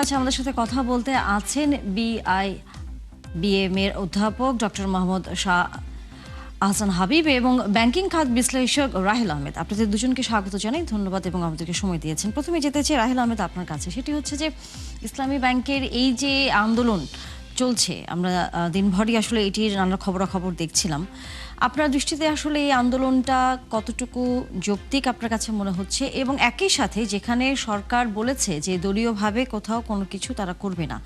আছে আমাদের সাথে কথা বলতে আছেন বিএম এর অধ্যাপক ডক্টর মোহাম্মদ শাহ আহসান হাবিব এবং ব্যাংকিং খাত বিশ্লেষক রাহিল আহমেদ। আপনাদের দুজনকে স্বাগত জানাই, ধন্যবাদ এবং আমাদেরকে সময় দিয়েছেন। প্রথমে যেতে চাই রাহিল আহমেদ আপনার কাছে, সেটি হচ্ছে যে ইসলামী ব্যাংকের এই যে আন্দোলন চলছে, আমরা দিনভরই আসলে এটির নানা খবরাখবর দেখছিলাম। আপনার দৃষ্টিতে আসলে এই আন্দোলনটা কতটুকু যৌক্তিক আপনার কাছে মনে হচ্ছে, এবং একই সাথে যেখানে সরকার বলেছে যে দলীয়ভাবে কোথাও কোনো কিছু তারা করবে না,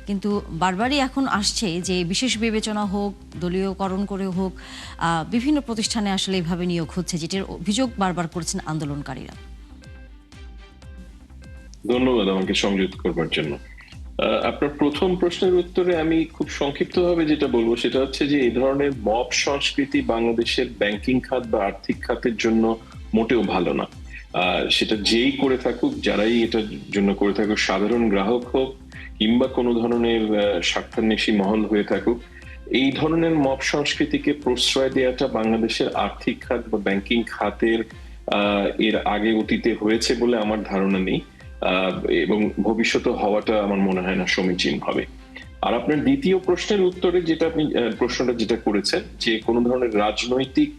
কিন্তু বারবারই এখন আসছে যে বিশেষ বিবেচনা হোক, দলীয়করণ করে হোক, বিভিন্ন প্রতিষ্ঠানে আসলে এইভাবে নিয়োগ হচ্ছে, যেটির অভিযোগ বারবার করেছেন আন্দোলনকারীরা। ধন্যবাদ আমাকে সংযুক্ত করবার জন্য। আপনার প্রথম প্রশ্নের উত্তরে আমি খুব সংক্ষিপ্তভাবে যেটা বলবো সেটা হচ্ছে যে এই ধরনের মব সংস্কৃতি বাংলাদেশের ব্যাংকিং খাত বা আর্থিক খাতের জন্য মোটেও ভালো না। সেটা যেই করে থাকুক, যারাই এটার জন্য করে থাকুক, সাধারণ গ্রাহক হোক কিংবা কোনো ধরনের স্বার্থান্বেষী মহল হয়ে থাকুক, এই ধরনের মব সংস্কৃতিকে প্রশ্রয় দেওয়াটা বাংলাদেশের আর্থিক খাত বা ব্যাংকিং খাতের এর আগে অতীতে হয়েছে বলে আমার ধারণা নেই, এবং ভবিষ্যতে হওয়াটা আমার মনে হয় না সমীচীন হবে। আর আপনার দ্বিতীয় প্রশ্নের উত্তরে যেটা আপনি প্রশ্নটা যেটা করেছেন যে কোনো ধরনের রাজনৈতিক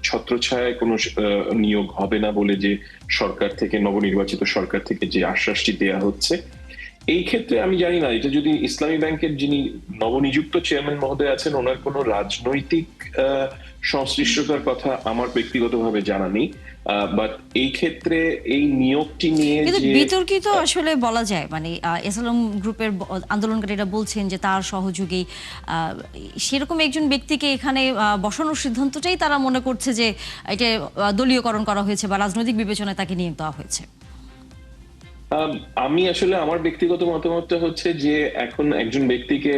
ছত্রছায়ায় কোনো নিয়োগ হবে না বলে যে সরকার থেকে, নবনির্বাচিত সরকার থেকে যে আশ্বাসটি দেয়া হচ্ছে, এই ক্ষেত্রে আমি জানি না এটা যদি ইসলামী ব্যাংকের যিনি নবনিযুক্ত চেয়ারম্যান মহোদয় আছেন ওনার কোনো রাজনৈতিক সংশ্লিষ্টতার কথা আমার ব্যক্তিগতভাবে জানা নেই, বাট এই ক্ষেত্রে এই নিয়োগটি নিয়ে কিন্তু বিতর্কিত আসলে বলা যায়, মানে এসএলএম গ্রুপের আন্দোলনকারীরা বলছেন যে তার সহযোগী সেরকম একজন ব্যক্তিকে এখানে বসানোর সিদ্ধান্তটাই তারা মনে করছে যে এটা দলীয়করণ করা হয়েছে বা রাজনৈতিক বিবেচনায় তাকে নিয়োগ দেওয়া হয়েছে। আমি আসলে আমার ব্যক্তিগত মতামতটা হচ্ছে যে এখন একজন ব্যক্তিকে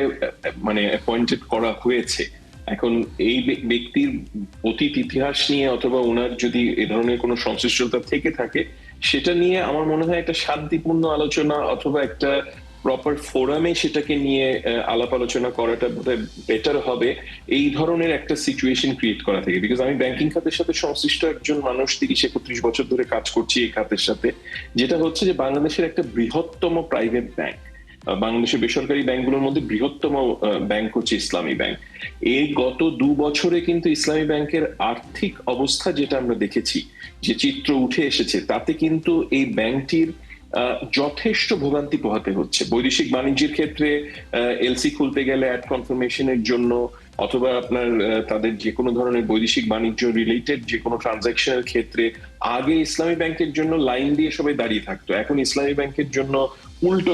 মানে অ্যাপয়েন্টেড করা হয়েছে, এখন এই ব্যক্তির অতীত ইতিহাস নিয়ে অথবা ওনার যদি এ ধরনের কোনো সংশ্লিষ্টতা থেকে থাকে সেটা নিয়ে আমার মনে হয় একটা শান্তিপূর্ণ আলোচনা অথবা একটা প্রপার ফোরামে সেটাকে নিয়ে আলাপ আলোচনা করাটা বোধহয় বেটার হবে এই ধরনের একটা সিচুয়েশন ক্রিয়েট করা থেকে। বিকজ আমি ব্যাংকিং খাতের সাথে সংশ্লিষ্ট একজন মানুষ, 30-31 বছর ধরে কাজ করছি এই খাতের সাথে, যেটা হচ্ছে যে বাংলাদেশের একটা বৃহত্তম প্রাইভেট ব্যাংক, বাংলাদেশের বেসরকারি ব্যাংকগুলোর মধ্যে বৃহত্তম ব্যাংক হচ্ছে ইসলামী ব্যাংক। এই গত 2 বছরে কিন্তু ইসলামী ব্যাংকের আর্থিক অবস্থা যেটা আমরা দেখেছি, যে চিত্র উঠে এসেছে, তাতে কিন্তু এই ব্যাংকটির যথেষ্ট ভোগান্তি পোহাতে হচ্ছে। বৈদেশিক বাণিজ্যের ক্ষেত্রে এলসি খুলতে গেলে অ্যাড কনফার্মেশনের জন্য অথবা আপনার তাদের যে কোনো ধরনের বৈদেশিক বাণিজ্য রিলেটেড যে কোনো ট্রানজাকশনের ক্ষেত্রে আগে ইসলামী ব্যাংকের জন্য লাইন দিয়ে সবাই দাঁড়িয়ে থাকতো, এখন ইসলামী ব্যাংকের জন্য উল্টো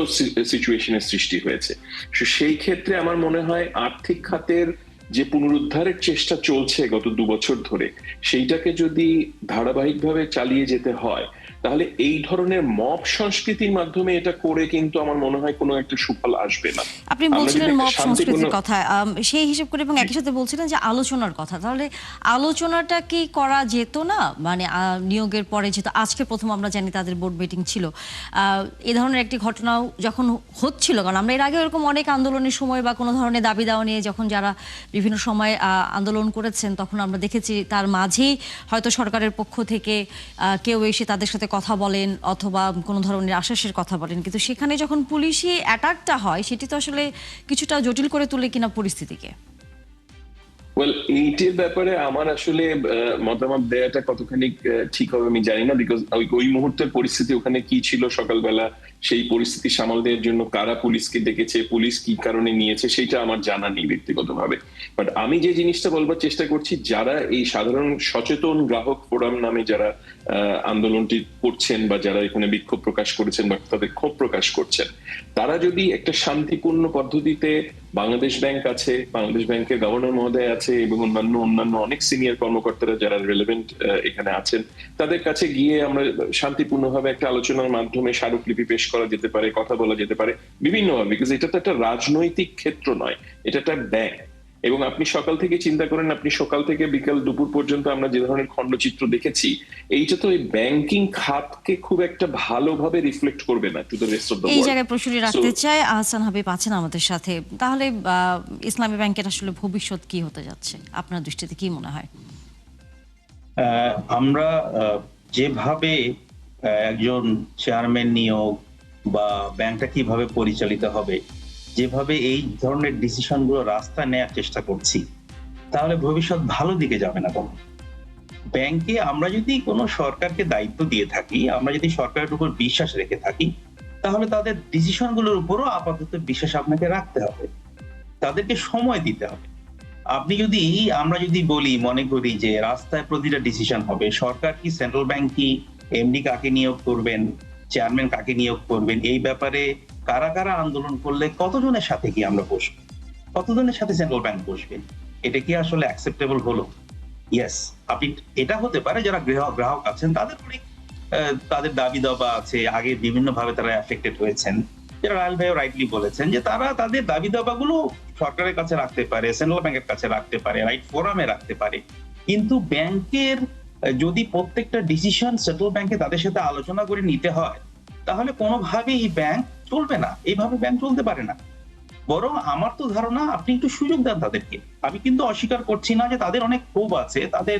সিচুয়েশনের সৃষ্টি হয়েছে। সেই ক্ষেত্রে আমার মনে হয় আর্থিক খাতের যে পুনরুদ্ধারের চেষ্টা চলছে গত 2 বছর ধরে, সেইটাকে যদি ধারাবাহিকভাবে চালিয়ে যেতে হয় তাহলে এই ধরনের মব সংস্কৃতির মাধ্যমে এটা করে কিন্তু আমার মনে হয় কোনো একটা সুফল আসবে না। আপনি বলছিলেন মব সংস্কৃতির কথা, সেই হিসেব করে, এবং একই সাথে বলছিলেন যে আলোচনার কথা, তাহলে আলোচনাটা কি করা যেত না? মানে নিয়োগের পরে, যেহেতু আজকে প্রথম আমরা জানি তাদের বোর্ড মিটিং ছিল, এই ধরনের একটি ঘটনাও যখন হচ্ছিল, কারণ আমরা এর আগে এরকম অনেক আন্দোলনের সময় বা কোনো ধরনের দাবি দাওয়া নিয়ে যখন যারা বিভিন্ন সময় আন্দোলন করেছেন তখন আমরা দেখেছি তার মাঝেই হয়তো সরকারের পক্ষ থেকে কেউ এসে তাদের সাথে কথা বলেন অথবা কোনো ধরনের আশ্বাসের কথা বলেন, কিন্তু সেখানে যখন পুলিশি অ্যাটাকটা হয় সেটি তো আসলে কিছুটা জটিল করে তোলে কিনা পরিস্থিতিকে। ওয়েল, এইটির ব্যাপারে আমার আসলে মতামত দেওয়াটা কতখানি ঠিক হবে আমি জানি না, বিকজ ওই মুহূর্তের পরিস্থিতি ওখানে কি ছিল সকালবেলা, সেই পরিস্থিতি সামাল দেওয়ার জন্য কারা পুলিশকে ডেকেছে, পুলিশ কি কারণে নিয়েছে, সেইটা আমার জানা নেই ব্যক্তিগতভাবে। বাট আমি যে জিনিসটা বলবার চেষ্টা করছি, যারা এই সাধারণ সচেতন গ্রাহক ফোরাম নামে যারা আন্দোলনটি করছেন বা যারা এখানে বিক্ষোভ প্রকাশ করেছেন বা তাদের ক্ষোভ প্রকাশ করছেন, তারা যদি একটা শান্তিপূর্ণ পদ্ধতিতে, বাংলাদেশ ব্যাংক আছে, বাংলাদেশ ব্যাংকের গভর্নর মহোদয় আছে এবং অন্যান্য অনেক সিনিয়র কর্মকর্তারা যারা রেলেভেন্ট এখানে আছেন, তাদের কাছে গিয়ে আমরা শান্তিপূর্ণভাবে একটা আলোচনার মাধ্যমে স্মারকলিপি পেশ করা যেতে পারে, কথা বলা যেতে পারে বিভিন্নভাবে, বিকজ এটা তো একটা রাজনৈতিক ক্ষেত্র নয়, এটা একটা ব্যাংক। এবং আপনি সকাল থেকে চিন্তা করেন, আপনি সকাল থেকে বিকাল দুপুর পর্যন্ত আমরা যে ধরনের খণ্ডচিত্র দেখেছি, এইটা তো এই ব্যাংকিং খাতকে খুব একটা ভালোভাবে রিফ্লেক্ট করবে না to the rest of the world. এই জায়গায় প্রশ্নটি রাখতে চাই, আহসান হাবিব আছেন আমাদের সাথে, তাহলে ইসলামী ব্যাংকের আসলে ভবিষ্যৎ কি হতে যাচ্ছে আপনার দৃষ্টিতে কি মনে হয়? আমরা যেভাবে একজন চেয়ারম্যান নিয়োগ বা ব্যাংকটা কিভাবে পরিচালিত হবে, যেভাবে এই ধরনের ডিসিশন গুলো রাস্তায় নেওয়ার চেষ্টা করছি, তাহলে ভবিষ্যৎ ভালো দিকে যাবে না তখন। ব্যাংকে আমরা যদি কোনো সরকারকে দায়িত্ব দিয়ে থাকি, আমরা যদি সরকারের উপর বিশ্বাস রেখে থাকি, তাহলে তাদের ডিসিশন গুলোর উপরও আপাতত বিশ্বাস আপনাকে রাখতে হবে, তাদেরকে সময় দিতে হবে। আপনি যদি আমরা যদি বলি মনে করি যে রাস্তায় প্রতিটা ডিসিশন হবে, সরকার কি সেন্ট্রাল ব্যাংক কি এমডি কাকে নিয়োগ করবেন, চেয়ারম্যান কাকে নিয়োগ করবেন, এই ব্যাপারে কারা কারা আন্দোলন করলে কতজনের সাথে কি আমরা বসবো, কতজনের সাথে সেন্ট্রাল ব্যাংক বসবে, এটা কি আসলে অ্যাকসেপ্টেবল হলো? ইয়েস, আপনি এটা হতে পারে যারা গ্রাহক আছেন তাদের অনেক তাদের দাবি দাবা আছে, আগে বিভিন্ন ভাবে তারা এফেক্টেড হয়েছেন, যেটা রাহেল ভাইও রাইটলি বলেছেন যে তারা তাদের দাবি দাবাগুলো সরকারের কাছে রাখতে পারে, সেন্ট্রাল ব্যাংকের কাছে রাখতে পারে, রাইট ফোরামে রাখতে পারে। কিন্তু ব্যাংকের যদি প্রত্যেকটা ডিসিশন সেন্ট্রাল ব্যাংকে তাদের সাথে আলোচনা করে নিতে হয়, তাহলে কোনোভাবেই এই ব্যাংক চলবে না, এইভাবে ব্যাংক চলতে পারে না। বরং আমার তো ধারণা আপনি একটু সুযোগ দেন তাদেরকে। আমি কিন্তু অস্বীকার করছি না যে তাদের অনেক ক্ষোভ আছে, তাদের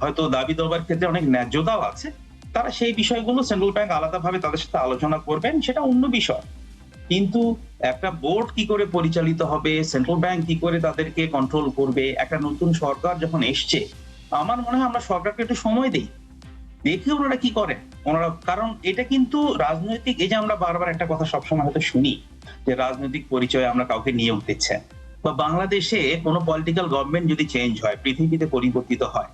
হয়তো দাবি দেওয়ার ক্ষেত্রে অনেক ন্যায্যতাও আছে, তারা সেই বিষয়গুলো সেন্ট্রাল ব্যাংক আলাদাভাবে তাদের সাথে আলোচনা করবেন, সেটা অন্য বিষয়। কিন্তু একটা বোর্ড কি করে পরিচালিত হবে, সেন্ট্রাল ব্যাংক কি করে তাদেরকে কন্ট্রোল করবে, একটা নতুন সরকার যখন এসছে, আমার মনে হয় আমরা সরকারকে একটু সময় দেই, দেখি ওনারা কি করেন। ওনারা, কারণ এটা কিন্তু রাজনৈতিক, এই যে আমরা বারবার একটা কথা সবসময় হয়তো শুনি যে রাজনৈতিক পরিচয়ে আমরা কাউকে নিয়োগ দিচ্ছে, বা বাংলাদেশে কোনো পলিটিক্যাল গভর্নমেন্ট যদি চেঞ্জ হয়, পৃথিবীতে পরিবর্তিত হয়,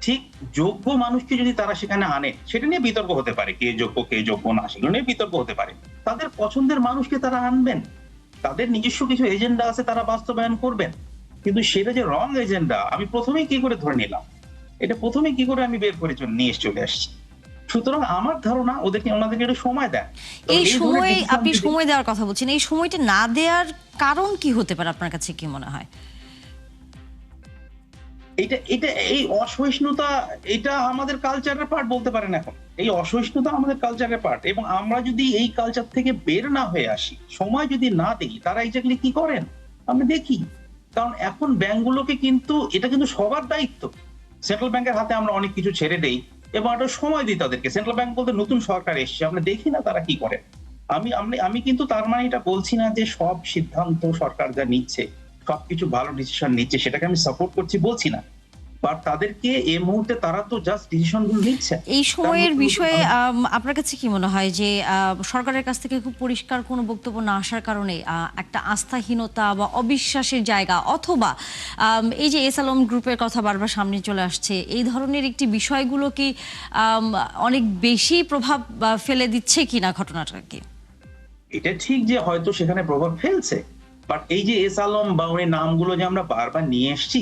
ঠিক যোগ্য মানুষকে যদি তারা সেখানে আনে, সেটা নিয়ে বিতর্ক হতে পারে, কে যোগ্য কে যোগ্য না, সেগুলো নিয়ে বিতর্ক হতে পারে। তাদের পছন্দের মানুষকে তারা আনবেন, তাদের নিজস্ব কিছু এজেন্ডা আছে, তারা বাস্তবায়ন করবেন। কিন্তু সেটা যে রং এজেন্ডা, আমি প্রথমেই কি করে ধরে নিলাম, এটা প্রথমে কি করে আমি বের করে নিয়ে চলে আসছি। সুতরাং আমার ধারণা ওনাদেরকে একটু সময় দেন। এই সময় আপনি সময় দেওয়ার কথা বলছেন, এই সময়টা না দেওয়ার কারণ কি হতে পারে আপনার কাছে, কি মনে হয়? এটা এটা এই অসহিষ্ণুতা, এটা আমাদের কালচারের পার্ট বলতে পারেন। এখন এই অসহিষ্ণুতা আমাদের কালচারের পার্ট, এবং আমরা যদি এই কালচার থেকে বের না হয়ে আসি, সময় যদি না দিই, তারা এক্স্যাক্টলি কি করেন আমরা দেখি। কারণ এখন ব্যাংকগুলোকে কিন্তু, এটা কিন্তু সবার দায়িত্ব, সেন্ট্রাল ব্যাংকের হাতে আমরা অনেক কিছু ছেড়ে দেই এবং একটা সময় দিই তাদেরকে। সেন্ট্রাল ব্যাংক বলতে নতুন সরকার এসছে, আমরা দেখি না তারা কি করে। আমি কিন্তু তার মানে এটা বলছি না যে সব সিদ্ধান্ত সরকার যা নিচ্ছে, সবকিছু ভালো ডিসিশন নিচ্ছে, সেটাকে আমি সাপোর্ট করছি বলছি না, বাট তাদেরকে এই মুহূর্তে তারা তো জাস্ট ডিসিশন গুলো নিচ্ছে। এই সময়ের বিষয়ে আপনার কাছে কি মনে হয় যে সরকারের কাছ থেকে খুব পরিষ্কার কোনো বক্তব্য না আসার কারণে একটা আস্থাহীনতা বা অবিশ্বাসের জায়গা, অথবা এই যে এস আলম গ্রুপের কথা বারবার সামনে চলে আসছে, এই ধরনের একটি বিষয়গুলো কি অনেক বেশি প্রভাব ফেলে দিচ্ছে কিনা ঘটনাটাকে? এটা ঠিক যে হয়তো সেখানে প্রভাব ফেলছে, বাট এই যে এস আলম বা ওই নামগুলো যে আমরা বারবার নিয়ে এসেছি,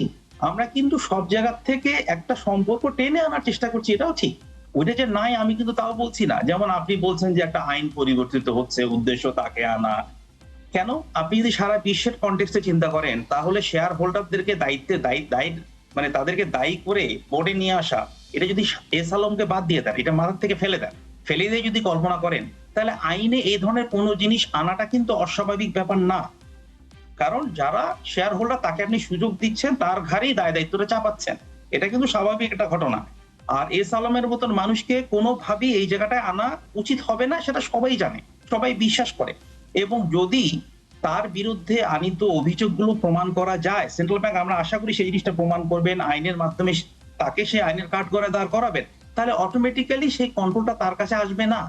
আমরা কিন্তু সব জায়গা থেকে একটা সম্পর্ক টেনে আনার চেষ্টা করছি, এটাও ঠিক। ওইটা যে নাই আমি কিন্তু তাও বলছি না। যেমন আপনি বলছেন যে একটা আইন পরিবর্তিত হচ্ছে, উদ্দেশ্য তাকে আনা। কেন? আপনি যদি সারা বিশ্বের কনটেক্সটে চিন্তা করেন, তাহলে শেয়ার হোল্ডারদেরকে দায়িত্বে দায়ী মানে তাদেরকে দায়ী করে বোর্ডে নিয়ে আসা, এটা যদি এস আলমকে বাদ দিয়ে দেন, এটা মাথার থেকে ফেলে দেন, ফেলে দিয়ে যদি কল্পনা করেন, তাহলে আইনে এই ধরনের কোনো জিনিস আনাটা কিন্তু অস্বাভাবিক ব্যাপার না। কারণ যারা শেয়ার হোল্ডার তাকে আপনি সুযোগ দিচ্ছেন, তার ঘাড়েই দায় দায়িত্বটা চাপাচ্ছেন, এটা কিন্তু স্বাভাবিক একটা ঘটনা। আর এস আলমের মতন মানুষকে কোনোভাবেই এই জায়গাটায় আনা উচিত হবে না, সেটা সবাই জানে, সবাই বিশ্বাস করে। এবং যদি তার বিরুদ্ধে আনিত অভিযোগগুলো প্রমাণ করা যায়, সেন্ট্রাল ব্যাংক আমরা আশা করি সেই জিনিসটা প্রমাণ করবেন, আইনের মাধ্যমে তাকে সেই আইনের কাঠগড়ায় দাঁড় করাবেন, তাহলে অটোমেটিক্যালি সেই কন্ট্রোলটা তার কাছে আসবে না।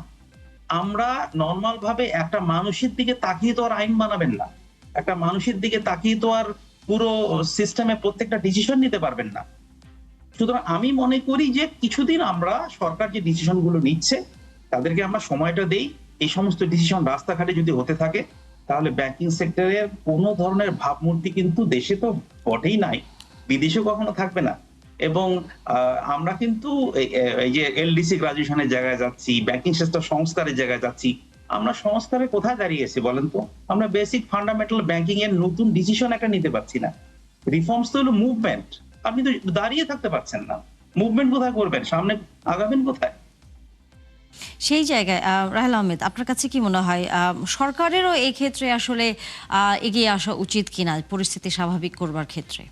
আমরা নর্মাল ভাবে একটা মানুষের দিকে তাকিয়ে তো আর আইন বানাবেন না, একটা মানুষের দিকে তাকিয়ে তো আর পুরো সিস্টেমে প্রত্যেকটা ডিসিশন নিতে পারবেন না। সুতরাং আমি মনে করি যে কিছুদিন আমরা সরকার যে ডিসিশন গুলো নিচ্ছে, তাদেরকে আমরা সময়টা দেই। এই সমস্ত ডিসিশন রাস্তাঘাটে যদি হতে থাকে, তাহলে ব্যাংকিং সেক্টরের কোনো ধরনের ভাবমূর্তি কিন্তু দেশে তো বটেই নাই, বিদেশেও কখনো থাকবে না। এবং আমরা কিন্তু এই যে এলডিসি গ্রাজুয়েশনের জায়গায় যাচ্ছি, ব্যাংকিং সিস্টেম সংস্কারের জায়গায় যাচ্ছি, আমরা সংস্কারে কোথায় দাঁড়িয়েছি বলেন তো? আমরা বেসিক ফান্ডামেন্টাল ব্যাংকিং এর নতুন ডিসিশন একটা নিতে পারছি না। রিফর্মস তো হলো মুভমেন্ট, আপনি তো দাঁড়িয়ে থাকতে পারছেন না, মুভমেন্ট কোথায় করবেন, সামনে আগাবেন কোথায়? সেই জায়গায় রাহেল আহমেদ, আপনার কাছে কি মনে হয় সরকারেরও এই ক্ষেত্রে আসলে এগিয়ে আসা উচিত কিনা পরিস্থিতি স্বাভাবিক করবার ক্ষেত্রে?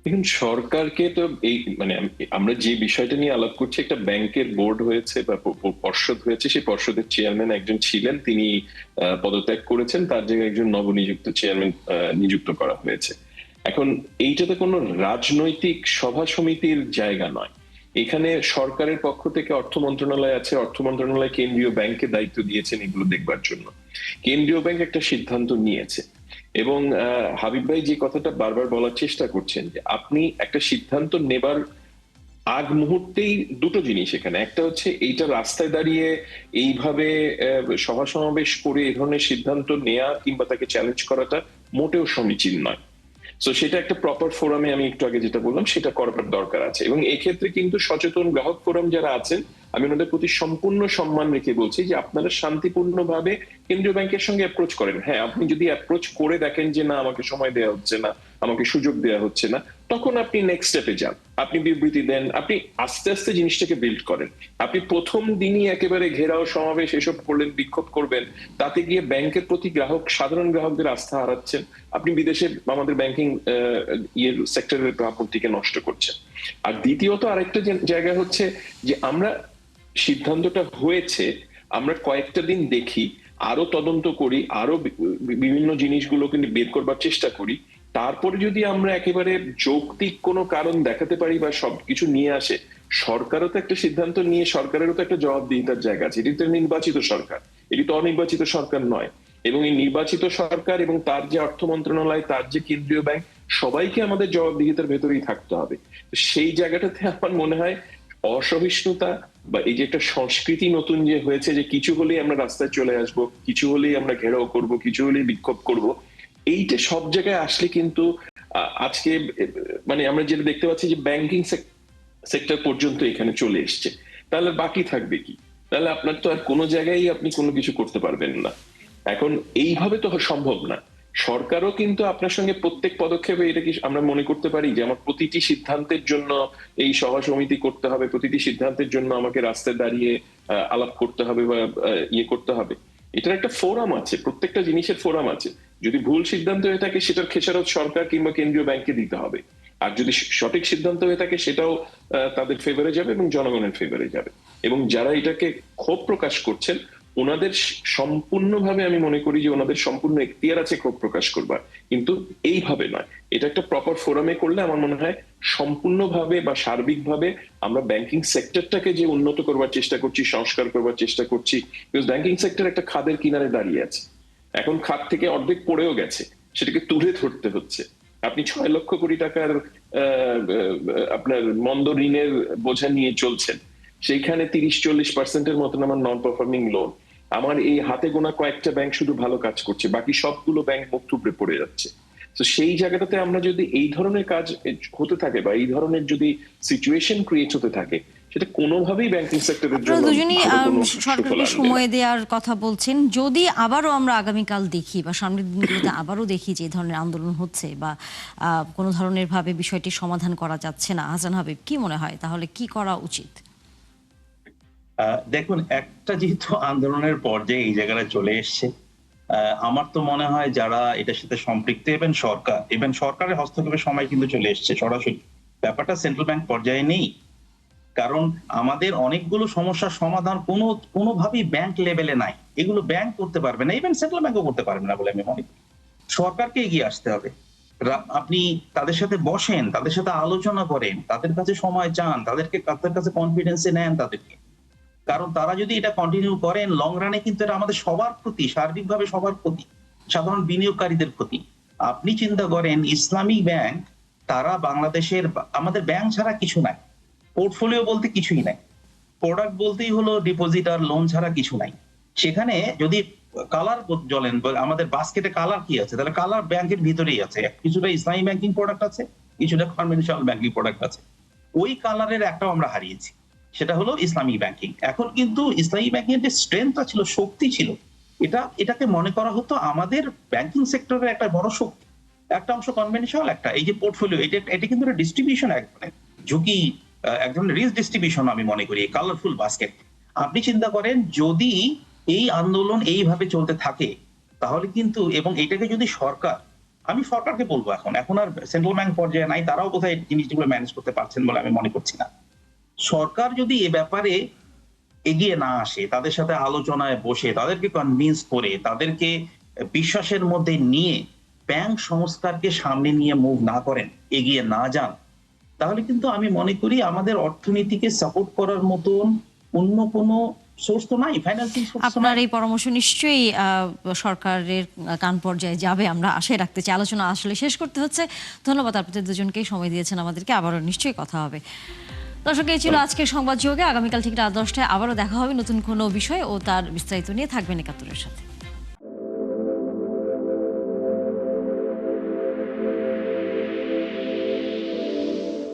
দেখুন, সরকারকে তো এই মানে আমরা যে বিষয়টা নিয়ে আলাপ করছি, একটা ব্যাংকের বোর্ড হয়েছে বা পর্ষদ হয়েছে, সেই পর্ষদের চেয়ারম্যান একজন ছিলেন, তিনি পদত্যাগ করেছেন, তার জায়গায় একজন নবনিযুক্ত চেয়ারম্যান নিযুক্ত করা হয়েছে। এখন এইটাতে কোনো রাজনৈতিক সভা সমিতির জায়গা নয়। এখানে সরকারের পক্ষ থেকে অর্থ মন্ত্রণালয় আছে, অর্থ মন্ত্রণালয় কেন্দ্রীয় ব্যাংকে দায়িত্ব দিয়েছেন এগুলো দেখবার জন্য। কেন্দ্রীয় ব্যাংক একটা সিদ্ধান্ত নিয়েছে, এবং হাবিব ভাই যে কথাটা বারবার বলার চেষ্টা করছেন, যে আপনি একটা সিদ্ধান্ত নেবার আগ মুহূর্তেই দুটো জিনিস এখানে, একটা হচ্ছে এইটা রাস্তায় দাঁড়িয়ে এইভাবে সভা সমাবেশ করে এই ধরনের সিদ্ধান্ত নেওয়া কিংবা তাকে চ্যালেঞ্জ করাটা মোটেও সমীচীন নয়। তো সেটা একটা প্রপার ফোরামে, আমি একটু আগে যেটা বললাম সেটা করবার দরকার আছে। এবং এক্ষেত্রে কিন্তু সচেতন গ্রাহক ফোরাম যারা আছেন, আমি ওনাদের প্রতি সম্পূর্ণ সম্মান রেখে বলছি যে আপনারা শান্তিপূর্ণভাবে কেন্দ্রীয় ব্যাংকের সঙ্গে অ্যাপ্রোচ করেন। হ্যাঁ, আপনি যদি অ্যাপ্রোচ করে দেখেন যে না, আমাকে সময় দেওয়া হচ্ছে না, আমাকে সুযোগ দেওয়া হচ্ছে না, তখন আপনি নেক্সট স্টেপে যান, আপনি বিবৃতি দেন, আপনি আস্তে আস্তে জিনিসটাকে বিল্ড করেন। আপনি প্রথম দিনই একেবারে ঘেরাও সমাবেশ এসব করলেন, বিক্ষোভ করবেন, তাতে গিয়ে ব্যাংকের প্রতি সাধারণ গ্রাহকদের আস্থা হারাচ্ছেন, আপনি বিদেশে আমাদের ব্যাংকিং সেক্টরের ভাবমূর্তিকে নষ্ট করছেন। আর দ্বিতীয়ত আরেকটা জায়গা হচ্ছে যে আমরা সিদ্ধান্তটা হয়েছে, আমরা কয়েকটা দিন দেখি, আরো তদন্ত করি, আরো বিভিন্ন জিনিসগুলোকে বের করবার চেষ্টা করি, তারপরে যদি আমরা একেবারে যৌক্তিক কোনো কারণ দেখাতে পারি বা সবকিছু নিয়ে আসে, সরকারও তো একটা সিদ্ধান্ত নিয়ে সরকারেরও তো একটা জবাবদিহিতার জায়গা আছে। এটি তো নির্বাচিত সরকার, এটি তো অনির্বাচিত সরকার নয়। এবং এই নির্বাচিত সরকার এবং তার যে অর্থ মন্ত্রণালয়, তার যে কেন্দ্রীয় ব্যাংক, সবাইকে আমাদের জবাবদিহিতার ভেতরেই থাকতে হবে। সেই জায়গাটাতে আমার মনে হয় অসহিষ্ণুতা বা এই যে একটা সংস্কৃতি নতুন যে হয়েছে, যে কিছু হলেই আমরা রাস্তায় চলে আসব, কিছু হলেই আমরা ঘেরাও করব, কিছু হলেই বিক্ষোভ করব, এইটা সব জায়গায় আসলে কিন্তু আজকে মানে আমরা যেটা দেখতে পাচ্ছি যে ব্যাংকিং সেক্টর পর্যন্ত এখানে চলে এসছে, তাহলে বাকি থাকবে কি? তাহলে আপনার তো আর কোনো জায়গায় আপনি কোনো কিছু করতে পারবেন না। এখন এইভাবে তো সম্ভব না। সরকারও কিন্তু আপনার সঙ্গে প্রত্যেক পদক্ষেপে, এটা কি আমরা মনে করতে পারি যে আমার প্রতিটি সিদ্ধান্তের জন্য এই সভা সমিতি করতে হবে, প্রতিটি সিদ্ধান্তের জন্য আমাকে রাস্তায় দাঁড়িয়ে আলাপ করতে হবে বা ইয়ে করতে হবে? এটার একটা ফোরাম আছে, প্রত্যেকটা জিনিসের ফোরাম আছে। যদি ভুল সিদ্ধান্ত হয়ে থাকে সেটার খেসারত সরকার কিংবা কেন্দ্রীয় ব্যাংকে দিতে হবে, আর যদি সঠিক সিদ্ধান্ত হয়ে থাকে সেটাও তাদের ফেভারে যাবে এবং জনগণের ফেভারে যাবে। এবং যারা এটাকে ক্ষোভ প্রকাশ করছেন, ওনাদের সম্পূর্ণভাবে আমি মনে করি যে ওনাদের সম্পূর্ণ এখতিয়ার আছে ক্ষোভ প্রকাশ করবার, কিন্তু এইভাবে নয়। এটা একটা প্রপার ফোরামে করলে আমার মনে হয় সম্পূর্ণভাবে বা সার্বিকভাবে আমরা ব্যাংকিং সেক্টরটাকে যে উন্নত করবার চেষ্টা করছি, সংস্কার করবার চেষ্টা করছি, বিকজ ব্যাংকিং সেক্টর একটা খাদের কিনারে দাঁড়িয়ে আছে, এখন খাদ থেকে অর্ধেক পড়েও গেছে, সেটাকে তুলে ধরতে হচ্ছে। আপনি 6 লক্ষ কোটি টাকার আপনার মন্দ ঋণের বোঝা নিয়ে চলছেন, সেইখানে 30-40% মতন আমার নন পারফর্মিং লোন। আমার এই হাতে গোনা কয়েকটা ব্যাংক শুধু ভালো কাজ করছে, বাকি সবগুলো ব্যাংক মুখ থুবড়ে পড়ে যাচ্ছে। তো সেই জায়গাটাতে আমরা যদি এই ধরনের কাজ হতে থাকে বা এই ধরনের যদি সিচুয়েশন ক্রিয়েট হতে থাকে, সেটা কোনোভাবেই ব্যাংকিং সেক্টরের আপনারা জন্য দুজনই ভালো কোনো সুফল সরকারকে আনবে না। সময় দেওয়ার কথা বলছেন। যদি আবারও আমরা আগামীকাল দেখি বা সামনের দিনগুলোতে আবারও দেখি যে এই ধরনের আন্দোলন হচ্ছে বা কোনো ধরনের ভাবে বিষয়টি সমাধান করা যাচ্ছে না, আহসান হাবিব, কি মনে হয় তাহলে কি করা উচিত? দেখুন, একটা যেহেতু আন্দোলনের পর্যায়ে এই জায়গায় চলে এসছে, আমার তো মনে হয় যারা এটার সাথে সম্পৃক্ত, ইভেন সরকারের হস্তক্ষেপের সময় কিন্তু চলে এসছে সরাসরি। ব্যাপারটা সেন্ট্রাল ব্যাংক পর্যায়ে নেই, কারণ আমাদের অনেকগুলো সমস্যার সমাধান কোনোভাবেই ব্যাংক লেভেলে নাই। এগুলো ব্যাংক করতে পারবে না, ইভেন সেন্ট্রাল ব্যাংকও করতে পারবে না বলে আমি মনে করি। সরকারকে এগিয়ে আসতে হবে। আপনি তাদের সাথে বসেন, তাদের সাথে আলোচনা করেন, তাদের কাছে সময় চান, তাদের কাছে কনফিডেন্সে নেন তাদেরকে। কারণ তারা যদি এটা কন্টিনিউ করেন, লং রানে কিন্তু এটা আমাদের সবার প্রতি, সার্বিকভাবে সবার প্রতি, সাধারণ বিনিয়োগকারীদের প্রতি। আপনি চিন্তা করেন, ইসলামী ব্যাংক, তারা বাংলাদেশের, আমাদের ব্যাংক ছাড়া কিছু নাই, পোর্টফোলিও বলতে কিছুই নাই, প্রোডাক্ট বলতেই হলো ডিপোজিট আর লোন ছাড়া কিছু নাই। সেখানে যদি কালার জ্বলেন, আমাদের বাস্কেটে কালার কি আছে, তাহলে কালার ব্যাংকের ভিতরেই আছে। কিছুটা ইসলামী ব্যাংকিং প্রোডাক্ট আছে, কিছুটা কনভেনশনাল ব্যাংকিং প্রোডাক্ট আছে। ওই কালারের একটাও আমরা হারিয়েছি, সেটা হলো ইসলামী ব্যাংকিং। এখন কিন্তু ইসলামী ব্যাংকিং এর যে স্ট্রেংথটা ছিল, শক্তি ছিল, এটাকে মনে করা হতো আমাদের ব্যাংকিং সেক্টরের একটা বড় শক্তি। একটা অংশ কনভেনশনাল, একটা এই যে পোর্টফোলিও, এটা কিন্তু একটা ডিস্ট্রিবিউশন, এক ধরনের ঝুঁকি, এক ধরনের রিস্ক ডিস্ট্রিবিউশন আমি মনে করি, কালারফুল বাস্কেট। আপনি চিন্তা করেন, যদি এই আন্দোলন এইভাবে চলতে থাকে, তাহলে কিন্তু, এবং এটাকে যদি সরকার আমি সরকারকে বলবো এখন আর সেন্ট্রাল ব্যাংক পর্যায়ে নাই, তারাও বোধহয় জিনিসগুলো ম্যানেজ করতে পারছেন বলে আমি মনে করছি না। সরকার যদি এ ব্যাপারে এগিয়ে না আসে, তাদের সাথে আলোচনায় বসে তাদেরকে কনভিন্স করে তাদেরকে বিশ্বাসের মধ্যে নিয়ে ব্যাংক সংস্কারকে সামনে নিয়ে মুভ না করেন, এগিয়ে না যান, তাহলে কিন্তু আমি মনে করি আমাদের অর্থনীতিকে সাপোর্ট করার মতন অন্য কোনো সোর্স তো নাই, ফাইন্যান্সিং সোর্স তো আপনার নাই। এই পরামর্শ নিশ্চয়ই সরকারের কান পর্যায়ে যাবে, আমরা আশায় রাখতে চাই। আলোচনা আসলে শেষ করতে হচ্ছে। ধন্যবাদ আপনাদের দুজনকেই সময় দিয়েছেন আমাদেরকে, আবারও নিশ্চয়ই কথা হবে। দর্শক, এই ছিল আজকের সংবাদ যোগে। আগামীকাল ঠিক রাত 10টায় আবারও দেখা হবে নতুন কোনো বিষয় ও তার বিস্তারিত নিয়ে। থাকবেন ৭১-এর সাথে।